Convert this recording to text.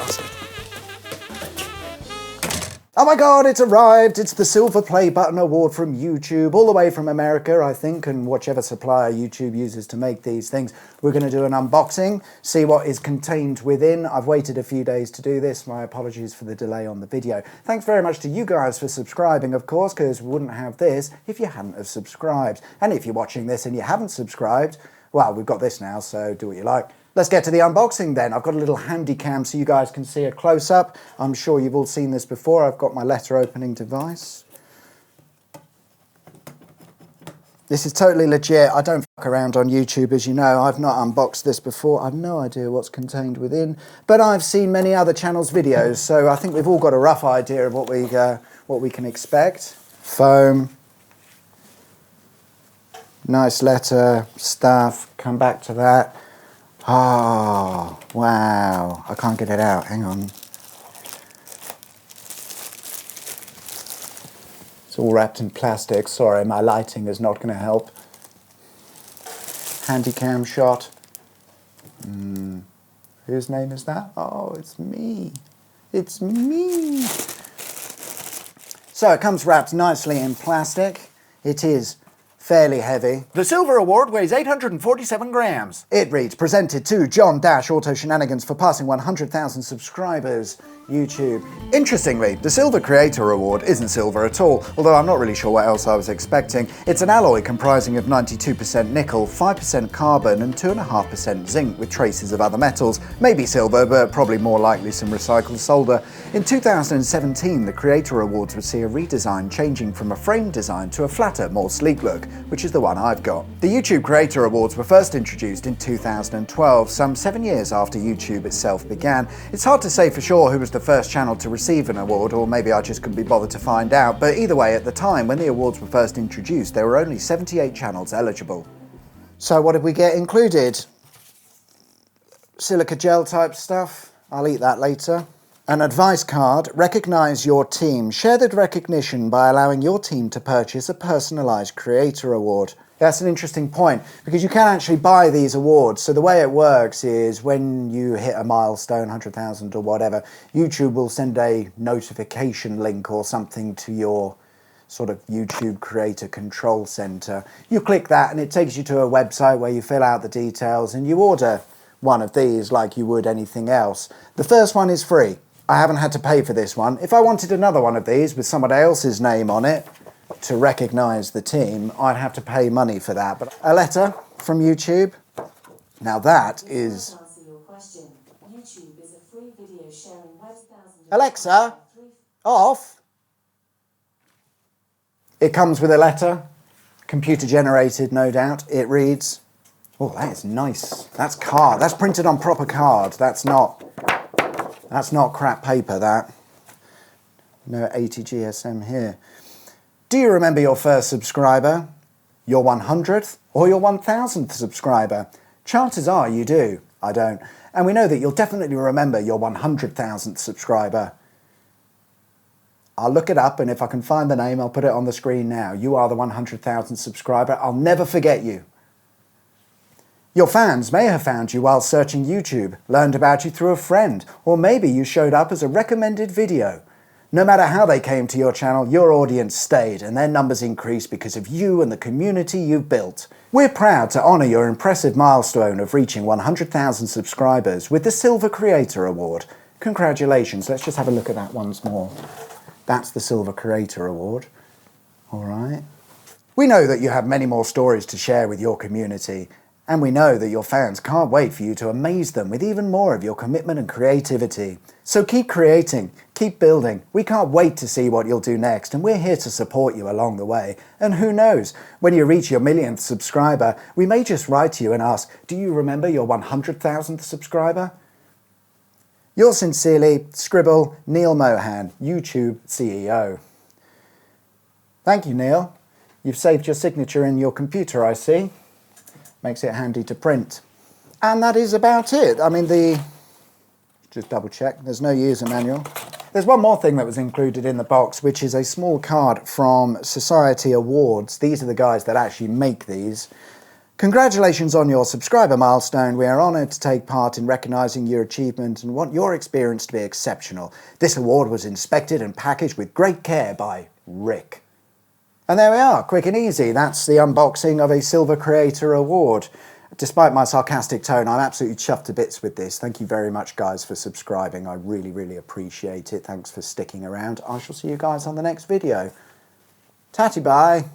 bastard. Oh my god, it's arrived! It's the Silver Play Button Award from YouTube, all the way from America, I think, and whichever supplier YouTube uses to make these things. We're going to do an unboxing, see what is contained within. I've waited a few days to do this. My apologies for the delay on the video. Thanks very much to you guys for subscribing, of course, because we wouldn't have this if you hadn't have subscribed. And if you're watching this and you haven't subscribed, well, we've got this now, so do what you like. Let's get to the unboxing then. I've got a little handy cam so you guys can see a close-up. I'm sure you've all seen this before. I've got my letter opening device. This is totally legit. I don't fuck around on YouTube, as you know. I've not unboxed this before. I've no idea what's contained within, but I've seen many other channels' videos, so I think we've all got a rough idea of what we can expect. Foam. Nice letter, stuff. Come back to that. Oh, wow. I can't get it out. Hang on. It's all wrapped in plastic. Sorry, my lighting is not going to help. Handycam shot. Whose name is that? Oh, it's me. It's me. So it comes wrapped nicely in plastic. It is fairly heavy. The Silver Award weighs 847 grams. It reads, presented to John-Auto Shenanigans for passing 100,000 subscribers. YouTube. Interestingly, the Silver Creator Award isn't silver at all, although I'm not really sure what else I was expecting. It's an alloy comprising of 92% nickel, 5% carbon and 2.5% zinc with traces of other metals. Maybe silver, but probably more likely some recycled solder. In 2017, the Creator Awards would see a redesign changing from a frame design to a flatter, more sleek look, which is the one I've got. The YouTube Creator Awards were first introduced in 2012, some 7 years after YouTube itself began. It's hard to say for sure who was the first channel to receive an award, or maybe I just couldn't be bothered to find out, but either way, at the time when the awards were first introduced, there were only 78 channels eligible. So what did we get included? Silica gel type stuff. I'll eat that later. An advice card. Recognise your team. Share the recognition by allowing your team to purchase a personalised creator award. That's an interesting point, because you can actually buy these awards. So the way it works is when you hit a milestone, 100,000 or whatever, YouTube will send a notification link or something to your sort of YouTube Creator Control Center. You click that and it takes you to a website where you fill out the details and you order one of these like you would anything else. The first one is free. I haven't had to pay for this one. If I wanted another one of these with somebody else's name on it, to recognise the team, I'd have to pay money for that. But a letter from YouTube. Now that is... Alexa, off. It comes with a letter, computer generated, no doubt. It reads, oh, that is nice. That's card. That's printed on proper card. That's not crap paper, that. No 80 GSM here. Do you remember your first subscriber, your 100th, or your 1000th subscriber? Chances are you do. I don't. And we know that you'll definitely remember your 100,000th subscriber. I'll look it up, and if I can find the name, I'll put it on the screen now. You are the 100,000th subscriber. I'll never forget you. Your fans may have found you while searching YouTube, learned about you through a friend, or maybe you showed up as a recommended video. No matter how they came to your channel, your audience stayed and their numbers increased because of you and the community you've built. We're proud to honour your impressive milestone of reaching 100,000 subscribers with the Silver Creator Award. Congratulations. Let's just have a look at that once more. That's the Silver Creator Award. All right. We know that you have many more stories to share with your community, and we know that your fans can't wait for you to amaze them with even more of your commitment and creativity. So keep creating, keep building. We can't wait to see what you'll do next, and we're here to support you along the way. And who knows, when you reach your millionth subscriber, we may just write to you and ask, do you remember your 100,000th subscriber? Yours sincerely, Scribble, Neil Mohan, YouTube CEO. Thank you, Neil. You've saved your signature in your computer, I see. Makes it handy to print. And that is about it. I mean, just double check, there's no user manual. There's one more thing that was included in the box, which is a small card from Society Awards. These are the guys that actually make these. Congratulations on your subscriber milestone. We are honoured to take part in recognising your achievement and want your experience to be exceptional. This award was inspected and packaged with great care by Rick. And there we are, quick and easy. That's the unboxing of a Silver Creator Award. Despite my sarcastic tone, I'm absolutely chuffed to bits with this. Thank you very much, guys, for subscribing. I really, really appreciate it. Thanks for sticking around. I shall see you guys on the next video. Tatty bye.